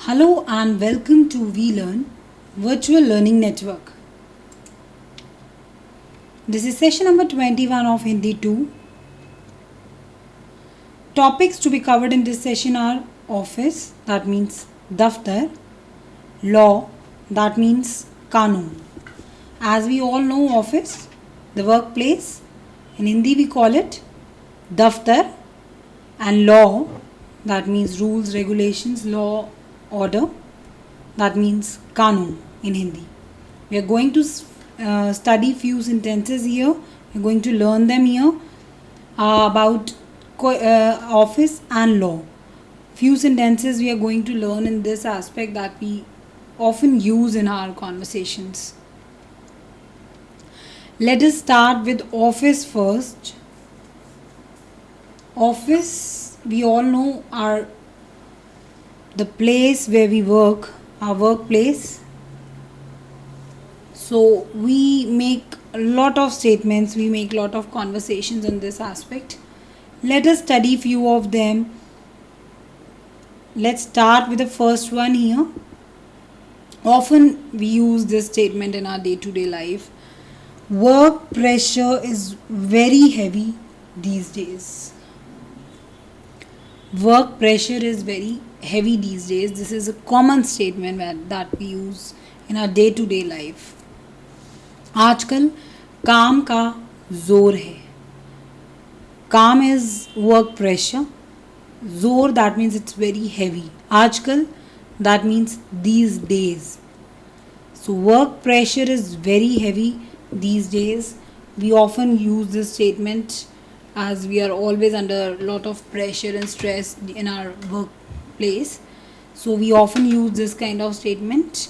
Hello and welcome to VLearn Virtual Learning Network. This is session number 21 of Hindi 2. Topics to be covered in this session are office, that means daftar, law, that means kanun. As we all know, office, the workplace, in Hindi we call it daftar, and law, that means rules, regulations, law, order, that means kanun in Hindi. We are going to study few sentences here. We are going to learn them here about office and law. Few sentences we are going to learn in this aspect that we often use in our conversations. Let us start with office first. Office, we all know, are the place where we work, our workplace. So we make a lot of statements, we make a lot of conversations on this aspect. Let us study few of them. Let's start with the first one here. Often we use this statement in our day-to-day life. Work pressure is very heavy these days. Work pressure is very heavy these days. This is a common statement that we use in our day-to-day life. आजकल काम का जोर है. काम is work pressure. जोर, that means it's very heavy. आजकल, that means these days. So work pressure is very heavy these days. We often use this statement as we are always under a lot of pressure and stress in our workplace. So we often use this kind of statement.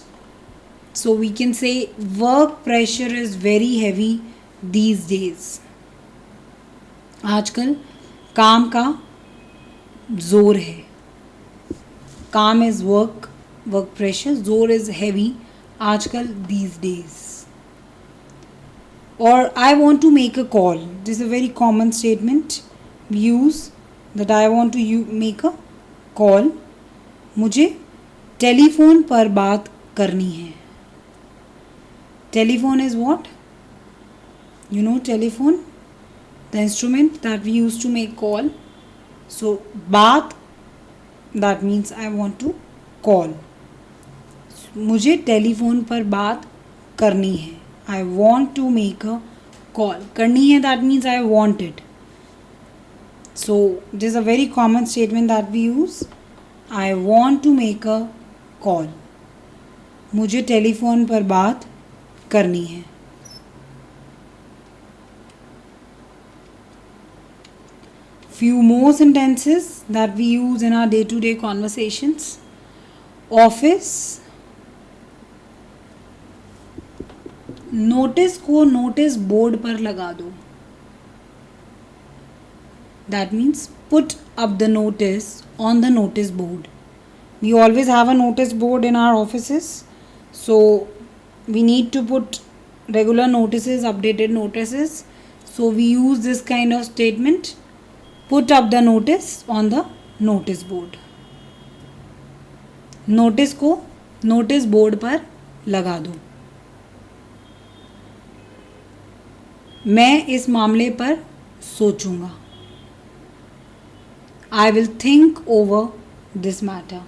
So we can say work pressure is very heavy these days. आजकल काम का जोर है. काम is work pressure. जोर is heavy. आजकल these days. Or I want to make a call. This is a very common statement we use, that I want to make a call. मुझे telephone पर बात करनी है. Telephone is what? You know telephone? The instrument that we use to make call. So baat, that means I want to call. मुझे telephone पर बात करनी है. I want to make a call. करनी है, that means I want it. So this is a very common statement that we use. I want to make a call. मुझे telephone पर बात करनी है. Few more sentences that we use in our day-to-day conversations. Office. Notice को notice board पर लगा दो. That means put up the notice on the notice board. We always have a notice board in our offices. So we need to put regular notices, updated notices. So we use this kind of statement. Put up the notice on the notice board. Notice को notice board पर लगा दो. मैं इस मामले पर सोचूंगा. I will think over this matter.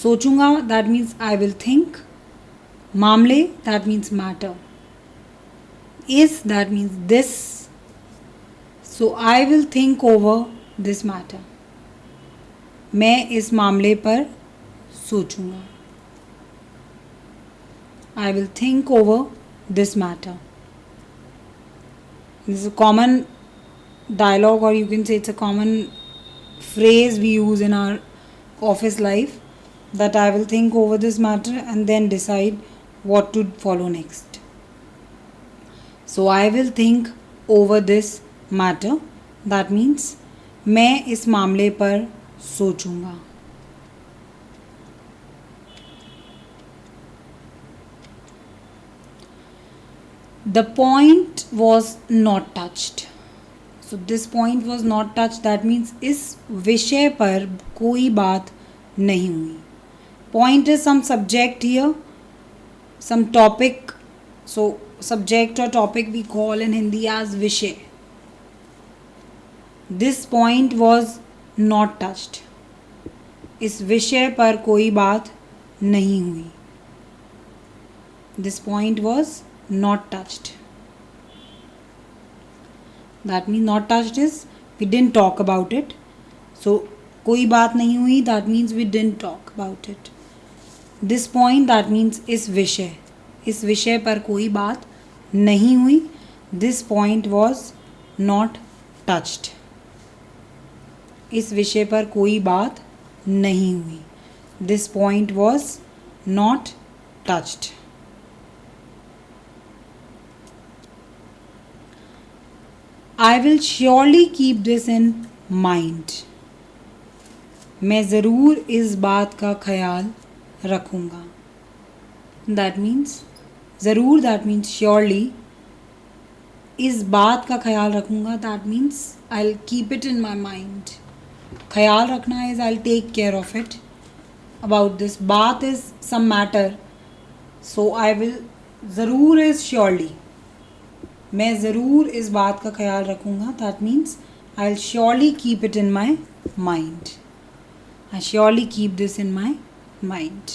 सोचूंगा, that means I will think. मामले, that means matter. Is, that means this. So I will think over this matter. मैं इस मामले पर सोचूंगा. I will think over this matter. This is a common dialogue, or you can say it's a common phrase we use in our office life, that I will think over this matter and then decide what to follow next. So I will think over this matter. That means मैं इस मामले पर सोचूंगा. The point was not touched. So this point was not touch, that means इस विषय पर कोई बात नहीं हुई. Point is some subject here, some topic. So subject or topic we call in Hindi as Vishay. This point was not touched. इस विषय पर कोई बात नहीं हुई. This point was not touched. That means not touched is we didn't talk about it. So कोई बात नहीं हुई, that means we didn't talk about it. This point, that means इस विषय पर कोई बात नहीं हुई. This point was not touched. इस विषय पर कोई बात नहीं हुई. This point was not touched. I will surely keep this in mind. मैं ज़रूर इस बात का ख्याल रखूँगा. दैट मीन्स ज़रूर, दैट मीन्स श्योरली. इस बात का ख्याल रखूँगा, that means I will keep it in my mind. ख्याल रखना is I will take care of it. About this बात is some matter, so I will, ज़रूर इज़ श्योरली. मैं ज़रूर इस बात का ख्याल रखूँगा, that means I will surely keep it in my mind. I surely keep this in my mind.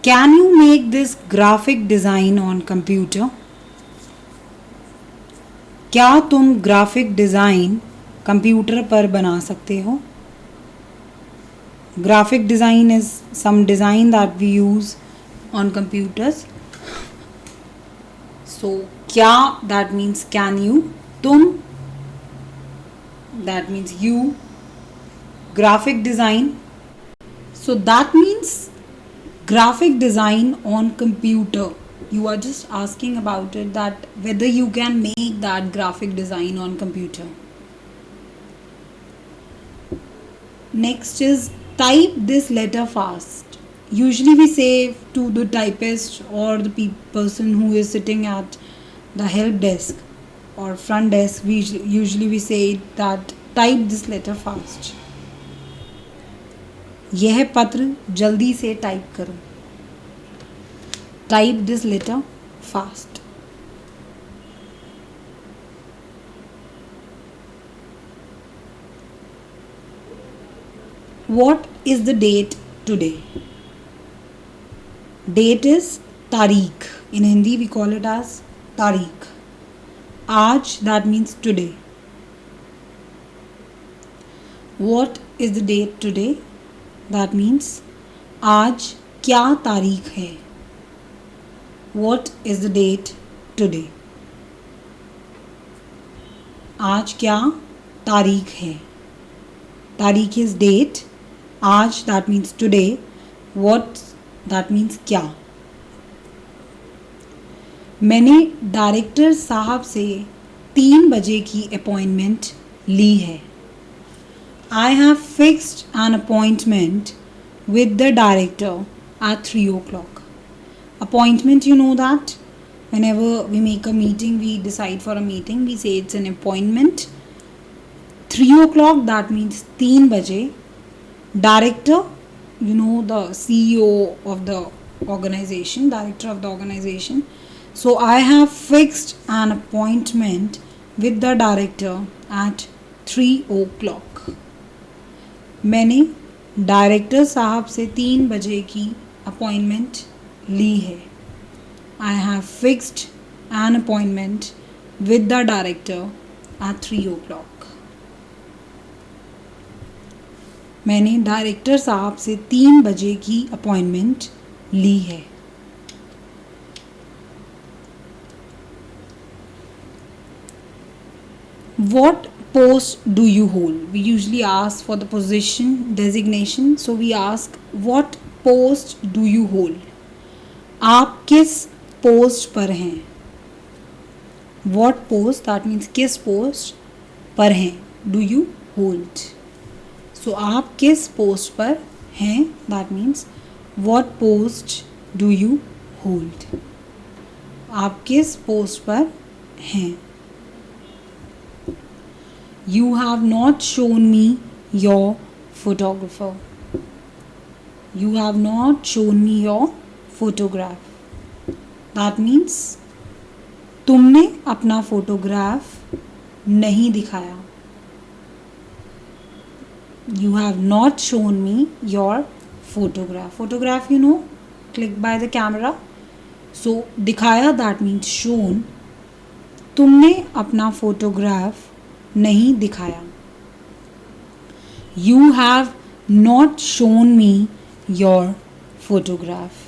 Can you make this graphic design on computer? क्या तुम ग्राफिक डिज़ाइन कंप्यूटर पर बना सकते हो? Graphic design is some design that we use on computers. So क्या, that means can you. तुम, that means you. Graphic design, so that means graphic design on computer. You are just asking about it, that whether you can make that graphic design on computer. Next is type this letter fast. Usually we say to the typist or the person who is sitting at the help desk or front desk, we say that type this letter fast. यह पत्र जल्दी से type करो. Type this letter fast. What is the date today? Date is तारीख. In Hindi we call it as तारीख. आज, that means today. What is the date today? That means आज क्या तारीख है? What is the date today? आज क्या तारीख है? तारीख is date. आज, that means today. What, that means क्या. मैंने डायरेक्टर साहब से 3 बजे की अपॉइंटमेंट ली है. I have fixed an appointment with the director at 3 o'clock. Appointment, you know that whenever we make a meeting, we decide for a meeting, we say it's an appointment. 3 o'clock, that means 3 बजे. Director, you know, the CEO of the organization, director of the organization. So I have fixed an appointment with the director at 3 o'clock. मैंने director साहब से 3 बजे की appointment ली है. I have fixed an appointment with the director at 3 o'clock. मैंने director साहब से 3 बजे की अपॉइंटमेंट ली है. What post do you hold? We usually ask for the position designation, so we ask what post do you hold? आप किस post पर हैं? What post, that means किस पोस्ट पर हैं? Do you hold? So आप किस पोस्ट पर हैं? That means what post do you hold? आप किस पोस्ट पर हैं? You have not shown me your photographer. You have not shown me your photograph. That means तुमने अपना फोटोग्राफ नहीं दिखाया. You have not shown me your photograph. Photograph, you know, clicked by the camera. So दिखाया, that means shown. तुमने अपना photograph नहीं दिखाया. You have not shown me your photograph.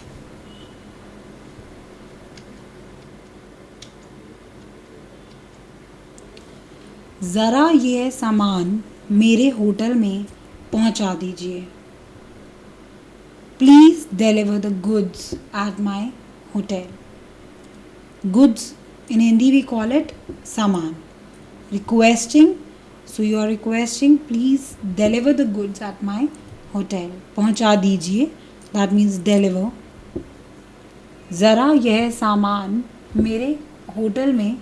ज़रा यह सामान मेरे होटल में पहुंचा दीजिए. Please deliver the goods at my hotel. Goods in Hindi we call it सामान. Requesting, so you are requesting please deliver the goods at my hotel. पहुंचा दीजिए, दैट मीन्स डिलीवर. ज़रा यह सामान मेरे होटल में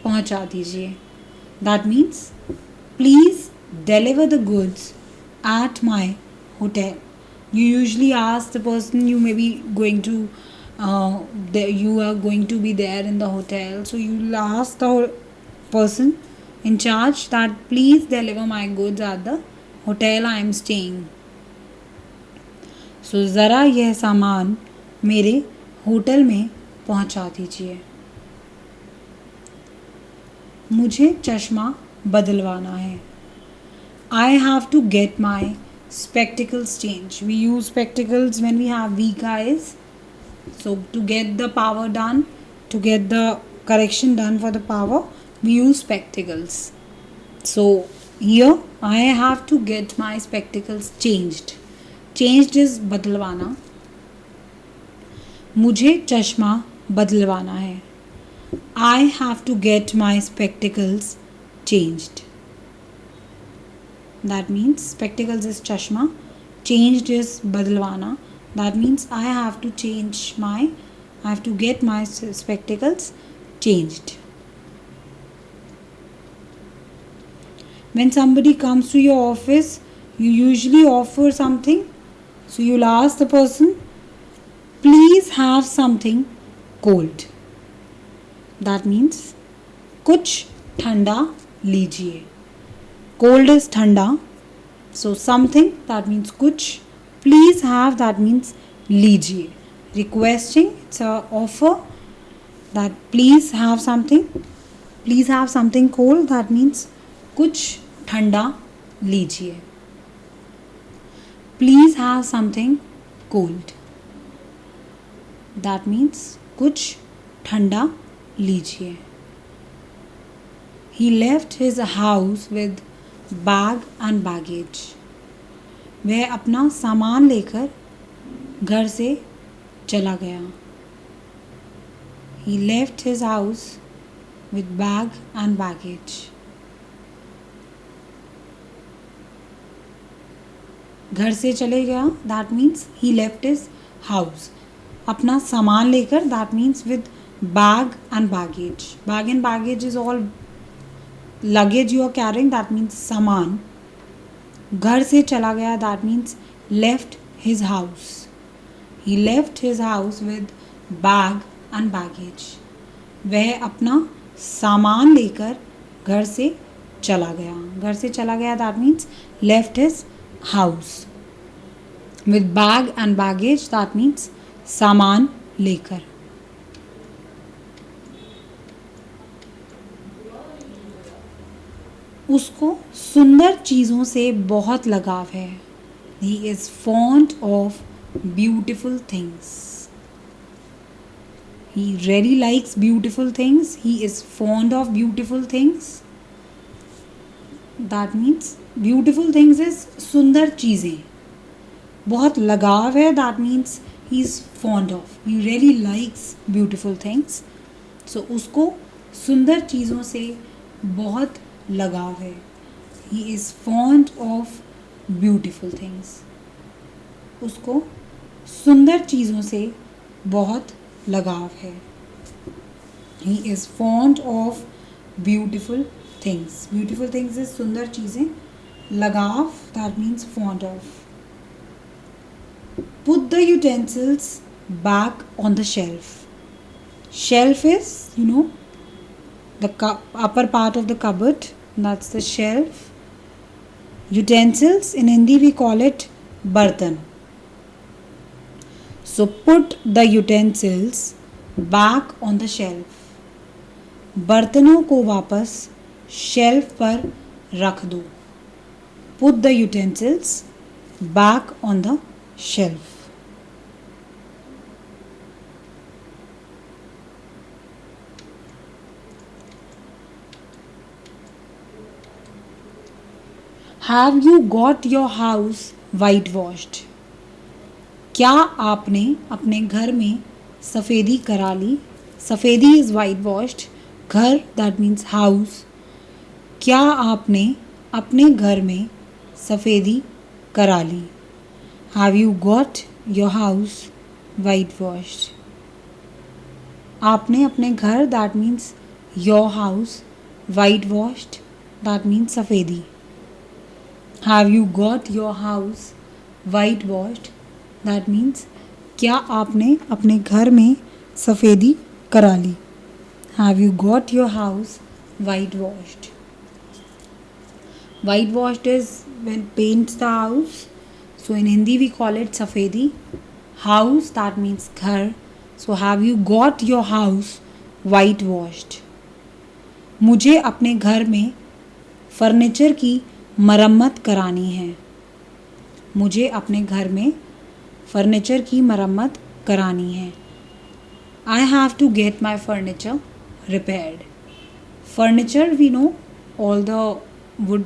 पहुंचा दीजिए. That means please deliver the goods at my hotel. You usually ask the person you may be going to you are going to be there in the hotel, so you ask the person in charge that please deliver my goods at the hotel I am staying. So ज़रा यह सामान मेरे hotel में पहुंचा दीजिए. मुझे चश्मा बदलवाना है. I have to get my spectacles changed. We use spectacles when we have weak eyes. So to get the power done, to get the correction done for the power, we use spectacles. So here I have to get my spectacles changed. Changed is बदलवाना. मुझे चश्मा बदलवाना है. I have to get my spectacles changed. That means spectacles is chashma, changed is badalwana. That means I have to get my spectacles changed. When somebody comes to your office, you usually offer something. So you'll ask the person, please have something cold. That means कुछ ठंडा लीजिए. Cold is ठंडा. So something, that means कुछ. Please have, that means लीजिए. Requesting, it's a offer that please have something. Please have something cold, that means कुछ ठंडा लीजिए. Please have something cold. That means कुछ ठंडा लीजिए. He left his house with bag and baggage. वह अपना सामान लेकर घर से चला गया. He left his house with bag and baggage. घर से चले गया, that means he left his house. अपना सामान लेकर, that means with bag and baggage. Bag and baggage is all luggage you are carrying, that means सामान. घर से चला गया, that means left his house. He left his house with bag and baggage. वह अपना सामान लेकर घर से चला गया. घर से चला गया, that means left his house. With bag and baggage, that means सामान लेकर. उसको सुंदर चीज़ों से बहुत लगाव है. He is fond of beautiful things. He really likes beautiful things. He is fond of beautiful things. That means beautiful things is सुंदर चीज़ें. बहुत लगाव है, that means he is fond of. He really likes beautiful things. So उसको सुंदर चीज़ों से बहुत लगाव है. He is fond of beautiful things. उसको सुंदर चीज़ों से बहुत लगाव है. He is fond of beautiful things. Beautiful things is सुंदर चीज़ें. लगाव, that means fond of. Put the utensils back on the shelf. Shelf is, the upper part of the cupboard. That's the shelf. Utensils, in Hindi we call it bartan. So put the utensils back on the shelf. बर्तनों को वापस shelf पर रख दो. Put the utensils back on the shelf. Have you got your house whitewashed? क्या आपने अपने घर में सफ़ेदी करा ली? सफ़ेदी इज़ वाइट वॉश्ड. घर, दैट मीन्स हाउस. क्या आपने अपने घर में सफ़ेदी करा ली? Have you got your house whitewashed. आपने अपने घर, that means your house, whitewashed, that means सफ़ेदी. Have you got your house whitewashed, that means क्या आपने अपने घर में सफ़ेदी करा ली? Have you got your house whitewashed. Whitewashed is when paints the house. So in Hindi we call it सफ़ेदी. हाउस, दैट मीन्स घर. So have you got your house whitewashed. मुझे अपने घर में फर्नीचर की मरम्मत करानी है. मुझे अपने घर में फर्नीचर की मरम्मत करानी है. I have to get my furniture repaired. Furniture, we know all the wood,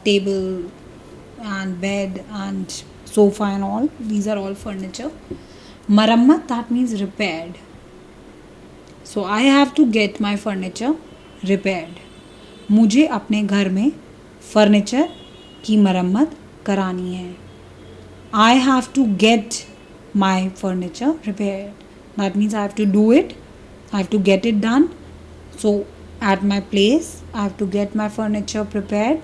table and bed and sofa and all. These are all furniture. Marammat, that means repaired. So I have to get my furniture repaired. मुझे अपने घर में furniture की मरम्मत करानी है. I have to get my furniture repaired. That means I have to do it. I have to get it done. So at my place, I have to get my furniture prepared.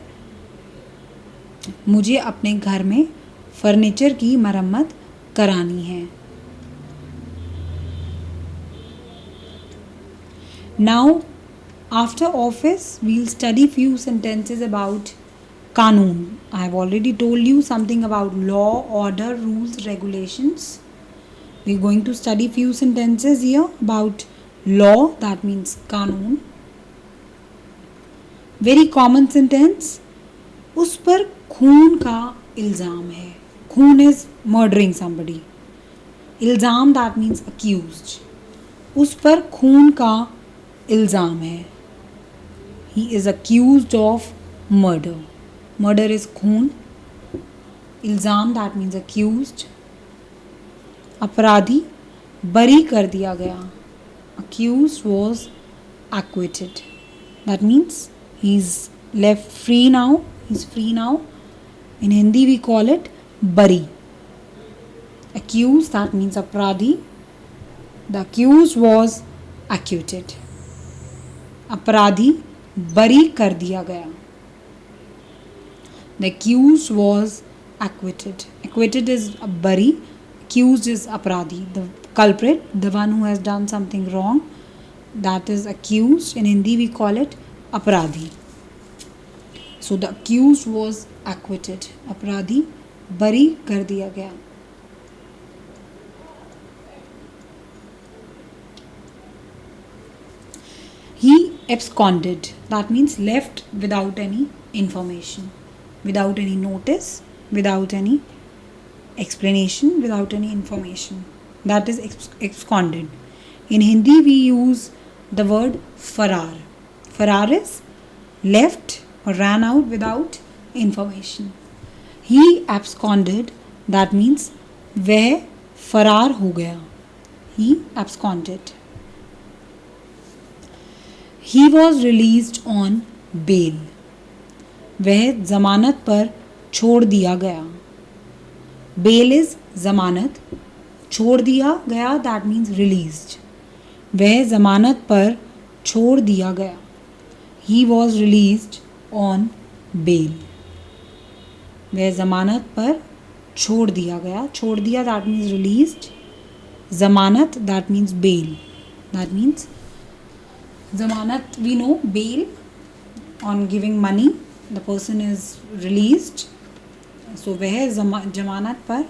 मुझे अपने घर में furniture की मरम्मत करानी है. Now, after office, we'll study few sentences about कानून. I have already told you something about law, order, rules, regulations. We're going to study few sentences here about law, that means कानून. Very common sentence. उस पर खून का इल्ज़ाम है. खून is murdering somebody. इल्ज़ाम, that means accused. उस पर खून का इल्ज़ाम है. He is accused of murder. Murder is खून. इल्ज़ाम, that means accused. अपराधी बरी कर दिया गया. Accused was acquitted. That means he's left free now. He's free now. In Hindi we call it bari. Accused, that means अपराधी. The accused was acquitted. अपराधी बरी कर दिया गया. The accused was acquitted. Acquitted is bari. Accused is अपराधी. The culprit, the one who has done something wrong, that is accused. In Hindi we call it अपराधी. So the accused was acquitted. अपराधी बरी कर दिया गया. He absconded. That means left without any information, without any notice, without any explanation, without any information. That is absconded. In Hindi we use the word farar. Farar is left or ran out without information. He absconded. That means वह फरार हो गया. He absconded. He was released on bail. वह जमानत पर छोड़ दिया गया. Bail is जमानत. छोड़ दिया गया, दैट मीन्स रिलीज्ड. वह जमानत पर छोड़ दिया गया. He was released on bail. वह जमानत पर छोड़ दिया गया. छोड़ दिया दैट मीन्स रिलीज्ड. जमानत that means bail. That means जमानत we know, bail on giving money the person is released. So वह जमानत पर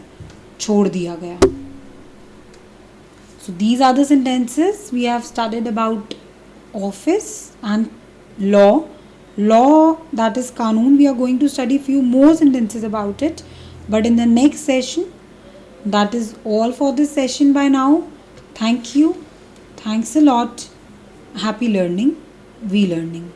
छोड़ दिया गया. So these are the sentences we have studied about office and law. Law, that is Kanun. We are going to study few more sentences about it, but in the next session. That is all for this session by now. Thank you. Thanks a lot. Happy learning. We learning.